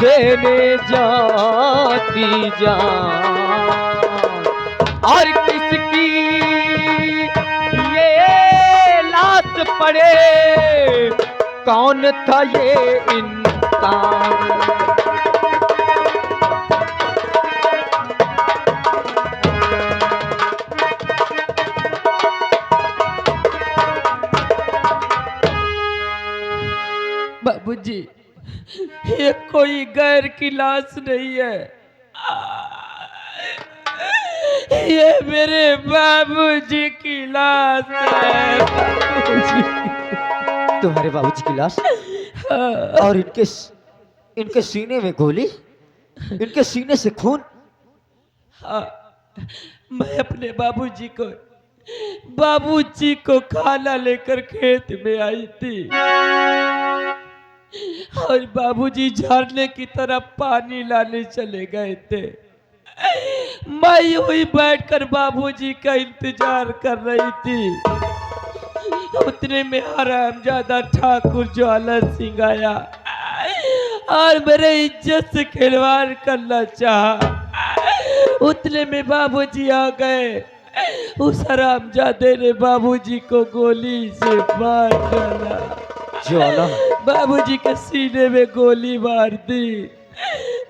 देने जाती जान, और किसकी ये लाश पड़े, कौन था ये इंसान। बाबूजी, ये कोई गैर की लाश नहीं है, ये मेरे बाबूजी की लाश है। बाबूजी। तुम्हारे बाबूजी की लाश? हाँ। और इनके सीने में गोली, इनके सीने से खून। हाँ, मैं अपने बाबूजी को खाना लेकर खेत में आई थी, और बाबूजी झरने की तरफ पानी लाने चले गए थे। मैं यूं ही बैठकर बाबूजी का इंतजार कर रही थी। उतने में हरामजादा ठाकुर ज्वाला सिंह आया और मेरे इज्जत से खिलवाड़ करना चाहा। उतने में बाबूजी आ गए। उस हरामजादे ने बाबूजी को गोली से मार डाला। ज्वाला, बाबूजी के सीने में गोली मार दी।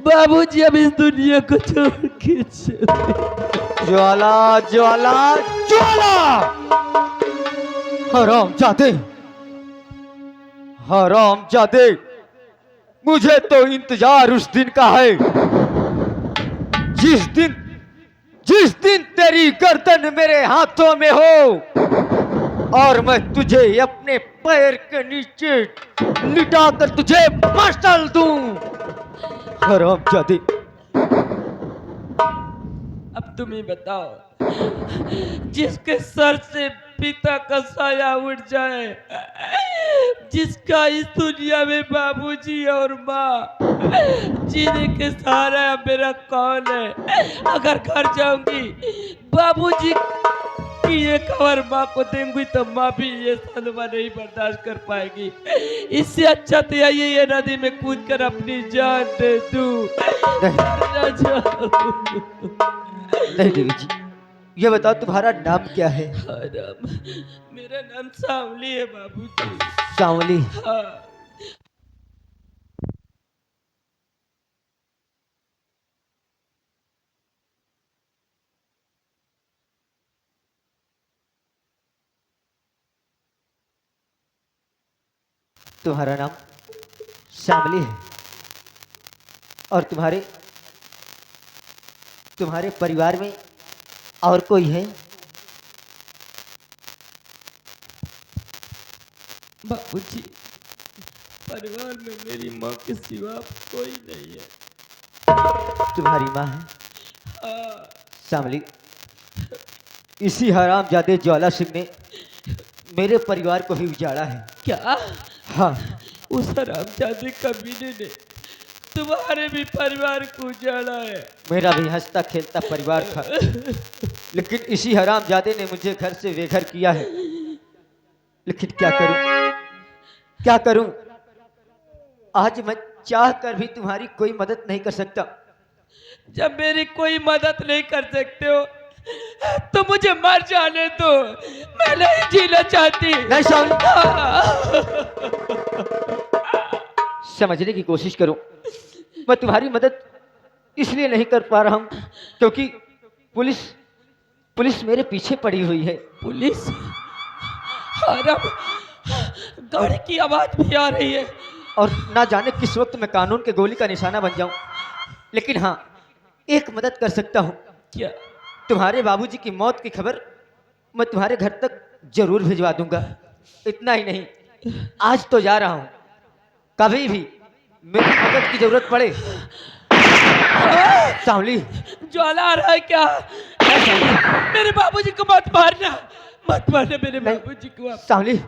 बाबूजी अब इस दुनिया को छोड़ के चले। ज्वाला, ज्वाला, ज्वाला, हरामजादे, हरामजादे, मुझे तो इंतजार उस दिन का है जिस दिन तेरी गर्दन मेरे हाथों में हो और मैं तुझे अपने पैर के नीचे लिटाकर तुझे मसल दूं। हरामजादे, अब तुम ही बताओ, जिसके सर से पिता का साया उठ जाए, जिसका इस दुनिया में बाबूजी और माँ, जीने के सहारा मेरा कौन है। अगर घर जाऊंगी बाबूजी की ये खबर माँ को देंगी तो माँ भी ये सदमा नहीं बर्दाश्त कर पाएगी। इससे अच्छा तो ये नदी में कूद कर अपनी जान दे दूं। नहीं देवी जी, ये बताओ तुम्हारा नाम क्या है? नाम, मेरा नाम सांवली है बाबूजी। सांवली? हाँ। तुम्हारा नाम सांवली है और तुम्हारे परिवार में और कोई है? बाबूजी, परिवार में मेरी माँ के सिवा कोई नहीं है। तुम्हारी माँ है? हाँ। सांवली, इसी हरामजादे ज्वाला सिंह ने मेरे परिवार को ही उजाड़ा है। क्या? हाँ। उस हरामजादे कमीने ने तुम्हारे भी परिवार को उजाड़ा है? मेरा भी हंसता खेलता परिवार था, लेकिन इसी हरामजादे ने मुझे घर से बेघर किया है। लेकिन क्या करूं? आज मैं चाह कर भी तुम्हारी कोई मदद नहीं कर सकता। जब मेरी कोई मदद नहीं कर सकते हो तो मुझे मर जाने दो, मैं नहीं जीना चाहती। नहीं सांवली, समझने की कोशिश करो। मैं तुम्हारी मदद इसलिए नहीं कर पा रहा हूं क्योंकि पुलिस मेरे पीछे पड़ी हुई है। पुलिस? गाड़ी की आवाज भी आ रही है और ना जाने किस वक्त मैं कानून के गोली का निशाना बन जाऊं। लेकिन हाँ, एक मदद कर सकता हूं। क्या? तुम्हारे बाबूजी की मौत की खबर मैं तुम्हारे घर तक जरूर भिजवा दूंगा। इतना ही नहीं, आज तो जा रहा हूं, कभी भी मेरी मदद की जरूरत पड़े। सांवली, ज्वाला आ रहा है क्या? मेरे बाबूजी को मत मारना, मत मारना मेरे बाबूजी को। सांवली,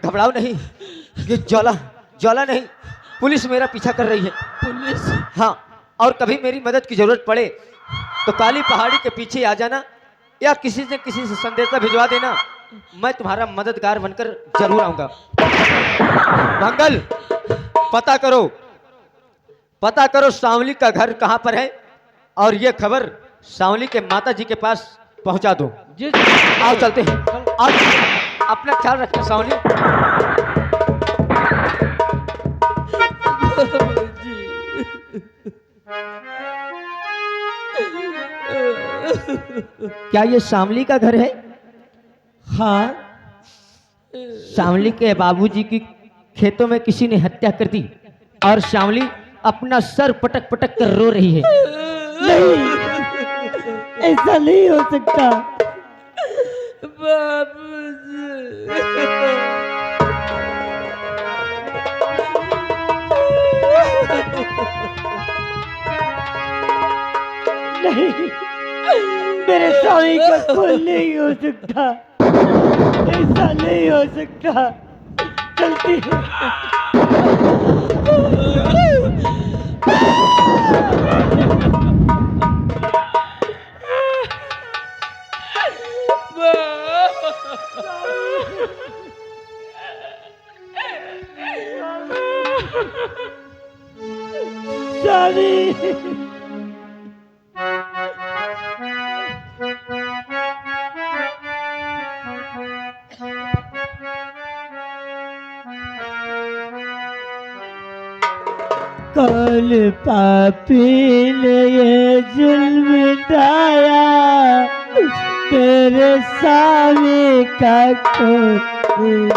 घबराओ नहीं, ये ज्वाला नहीं, पुलिस मेरा पीछा कर रही है। पुलिस? हाँ, और कभी मेरी मदद की जरूरत पड़े तो काली पहाड़ी के पीछे आ जाना या किसी से संदेशा भिजवा देना। मैं तुम्हारा मददगार बनकर जरूर आऊंगा। मंगल, पता करो पता करो सांवली का घर कहाँ पर है और ये खबर सांवली के माता जी के पास पहुंचा दो। जी आओ चलते हैं। आओ, अपना ख्याल रखना सांवली। क्या ये सांवली का घर है? हाँ, सांवली के बाबूजी की खेतों में किसी ने हत्या कर दी और सांवली अपना सर पटक पटक कर रो रही है। नहीं, ऐसा नहीं हो सकता। नहीं, मेरे स्वामी का खून नहीं हो सकता। ऐसा नहीं हो सकता। चलती स्वामी, कौन पापी ने ये जुल्म ढाया तेरे स्वामी का खून।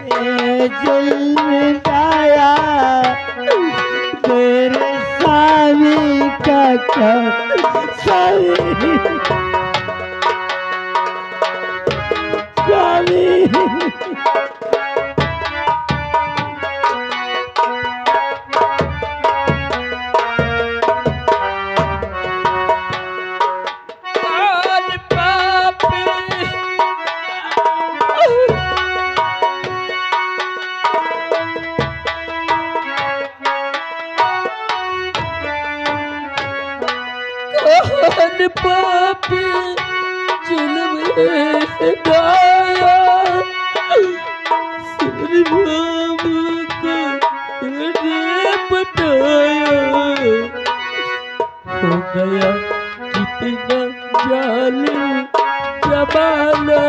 ये जुल्म ढाया तेरे स्वामी का खून। स्वामी, स्वामी, पापी जुल्म ढाया सिर्फ हमको ने बताया। हो गया कितना जालिम जमाना,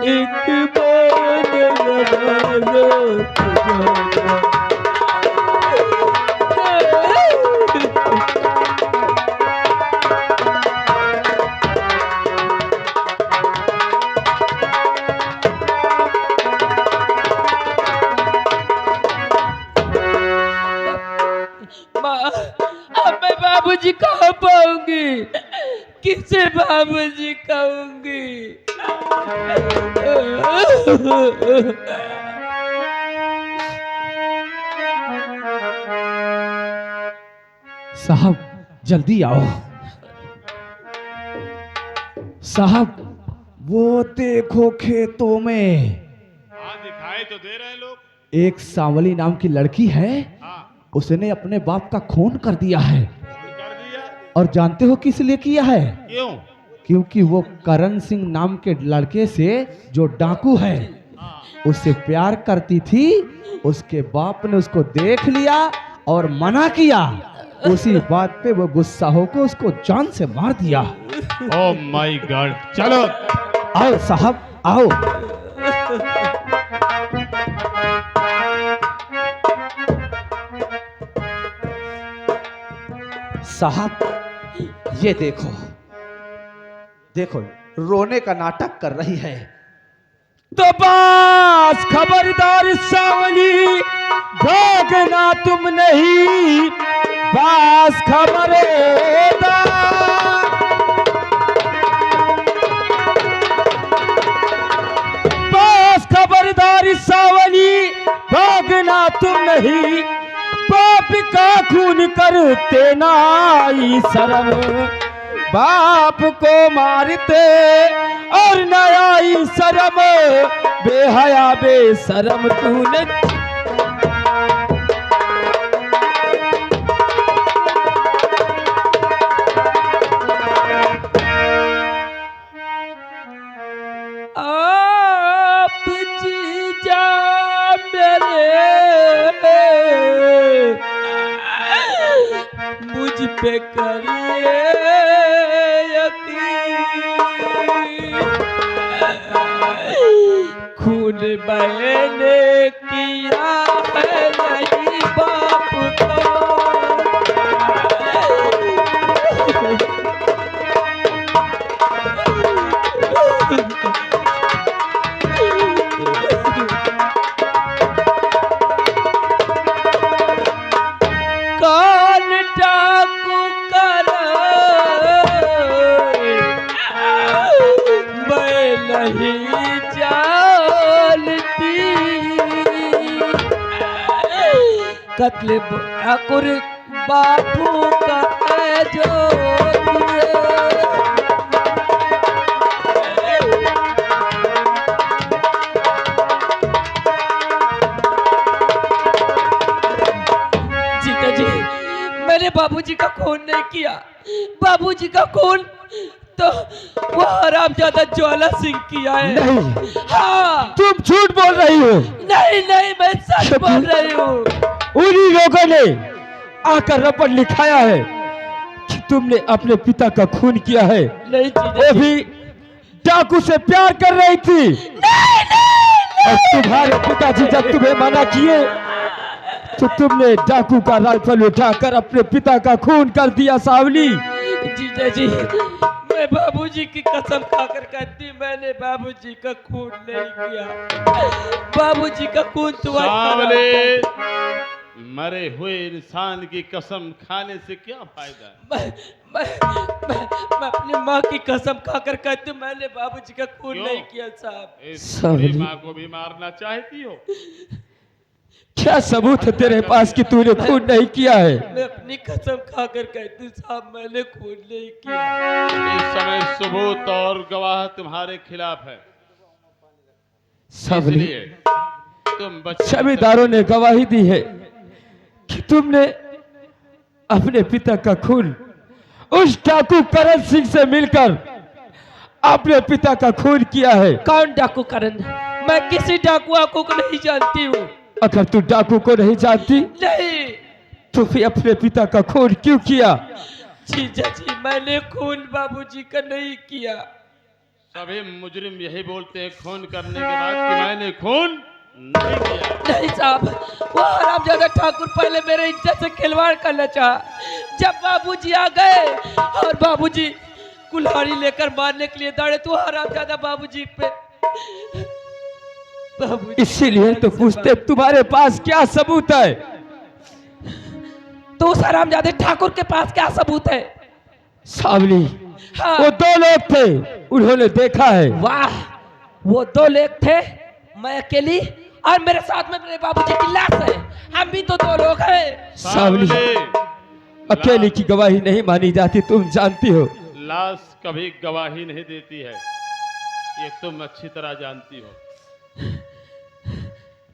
एक बार लगाना अब मैं बाबूजी कहाँ पाऊंगी? किसे बाबूजी कहूंगी? साहब जल्दी आओ। साहब वो देखो खेतों में हाँ दिखाई तो दे रहे हैं लोग। एक सांवली नाम की लड़की है, हाँ उसने अपने बाप का खून कर दिया है। फोन कर दिया। और जानते हो किस लिए किया है? क्यों? क्योंकि वो करण सिंह नाम के लड़के से जो डाकू है उससे प्यार करती थी। उसके बाप ने उसको देख लिया और मना किया। उसी बात पे वो गुस्सा होकर उसको जान से मार दिया। Oh my God. चलो आओ साहब आओ। साहब ये देखो देखो रोने का नाटक कर रही है। तो बस खबरदार सांवली, भागना तुम नहीं, बस खबरदार। बस खबरदार सांवली, भागना तुम नहीं, बाप का खून करते नाई शर्म, बाप को मारते और न आई शर्म, बेहया बेशरम तूने। आप जी मुझ पे करिए यकीन, खून मैंने किया है नहीं बाप का। कौन डाकू कर मैं नहीं जानती, कत्ल ठाकुर बापू का है जो किए। जीजा जी, मैंने बाबूजी का खून नहीं किया। बाबूजी का खून तो वो हरामजादा ज्वाला सिंह किया है। नहीं, हाँ, तुम झूठ बोल रही हो। नहीं नहीं, मैं सच बोल रही हूँ। उन्हीं लोगों ने आकर रपट लिखाया है कि तुमने अपने पिता का खून किया है। नहीं जीजा वो जी, भी डाकू से प्यार कर रही थी। और तुम्हारे पिताजी जब तुम्हें मना किए तो तुमने डाकू का राइफल उठाकर अपने पिता का खून कर दिया। सावली, जीजा जी, मैं बाबूजी की कसम खाकर कहती मैंने बाबूजी का खून नहीं किया। बाबूजी का खून तुम्हारे सावले, मरे हुए इंसान की कसम खाने से क्या फायदा? मैं अपनी माँ की कसम खाकर कहती हूँ मैंने बाबूजी का खून क्यों? नहीं किया साहब। इस सावली। बुरी माँ को भी मारना चाहती हो? क्या सबूत है तेरे पास कि तूने खून नहीं किया है? मैं अपनी कसम खाकर कहती हूँ साहब मैंने खून नहीं किया। इस समय सबूत और गवाह तुम्हारे खिलाफ है, सावली, इसलिए तुम बच्चे जमींदारों ने गवाही दी है कि तुमने अपने पिता का खून उस डाकू करण सिंह से मिलकर अपने पिता का खून किया है। कौन डाकू करण? मैं किसी डाकुआ को नहीं जानती हूँ। अगर तू डाकू को नहीं जानती नहीं तो फिर अपने पिता का खून क्यों किया? जीजा जी, मैंने खून बाबूजी का नहीं किया। सभी मुजरिम यही बोलते हैं खून करने के बाद कि मैंने खून नहीं किया। नहीं साहब, वो हरामजादा ठाकुर पहले मेरे इज्जत से खिलवाड़ करना चाहा। जब बाबूजी आ गए और बाबूजी कुल्हाड़ी लेकर मारने के लिए दौड़े तो हरामजादा बाबूजी पे इसीलिए तो पूछते तुम्हारे पास क्या सबूत है? तो उस हरामजादे ठाकुर के पास क्या सबूत है? सावली, हाँ। वो दो लोग थे, उन्होंने देखा है। वाह, वो दो लोग थे, मैं अकेली और मेरे साथ में मेरे बाबूजी की लाश है। हम भी तो दो लोग हैं। सावली, अकेले की गवाही नहीं मानी जाती, तुम जानती हो। लाश कभी गवाही नहीं देती है, ये तुम अच्छी तरह जानती हो।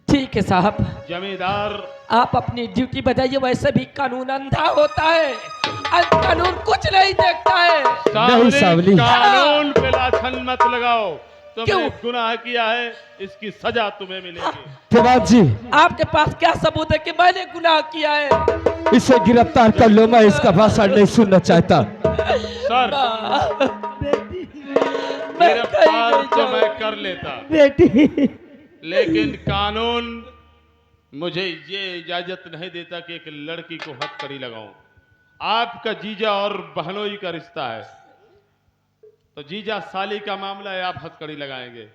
ठीक है साहब, जमींदार, आप अपनी ड्यूटी बताइए। वैसे भी कानून अंधा होता है, कानून कुछ नहीं देखता है। नहीं सावली, कानून पे लाछन मत लगाओ। तुमने क्यों? गुनाह किया है, इसकी सजा तुम्हें मिलेगी। देवान जी, आपके पास क्या सबूत है कि मैंने गुनाह किया है? इसे गिरफ्तार कर लो, मैं इसका भाषण नहीं सुनना चाहता। सर, गिरफ्तार तो मैं कर लेता, बेटी, लेकिन कानून मुझे ये इजाजत नहीं देता कि एक लड़की को हथकड़ी लगाऊं। आपका जीजा और बहनोई का रिश्ता है, तो जीजा साली का मामला है, आप हथकड़ी लगाएंगे।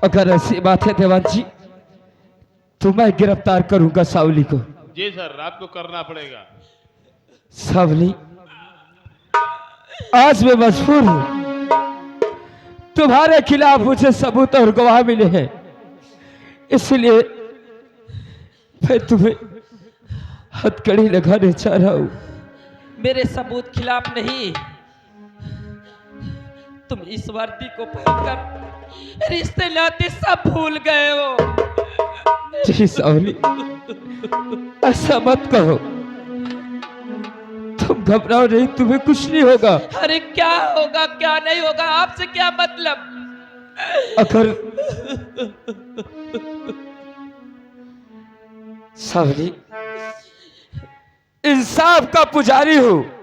अगर ऐसी बात है देवान जी तो मैं गिरफ्तार करूंगा सावली को। जी सर, आपको करना पड़ेगा। सावली, आज मैं मजबूर हूं, तुम्हारे खिलाफ मुझे सबूत और गवाह मिले हैं, इसलिए मैं तुम्हें हथकड़ी लगाने चाह रहा हूं। मेरे सबूत खिलाफ नहीं, तुम इस वर्दी को पहनकर रिश्ते नाते सब भूल गए हो। जी सावली, ऐसा मत कहो, तुम घबराओ नहीं, तुम्हें कुछ नहीं होगा। अरे क्या होगा क्या नहीं होगा, आपसे क्या मतलब? अगर सावली, इंसाफ का पुजारी हूँ।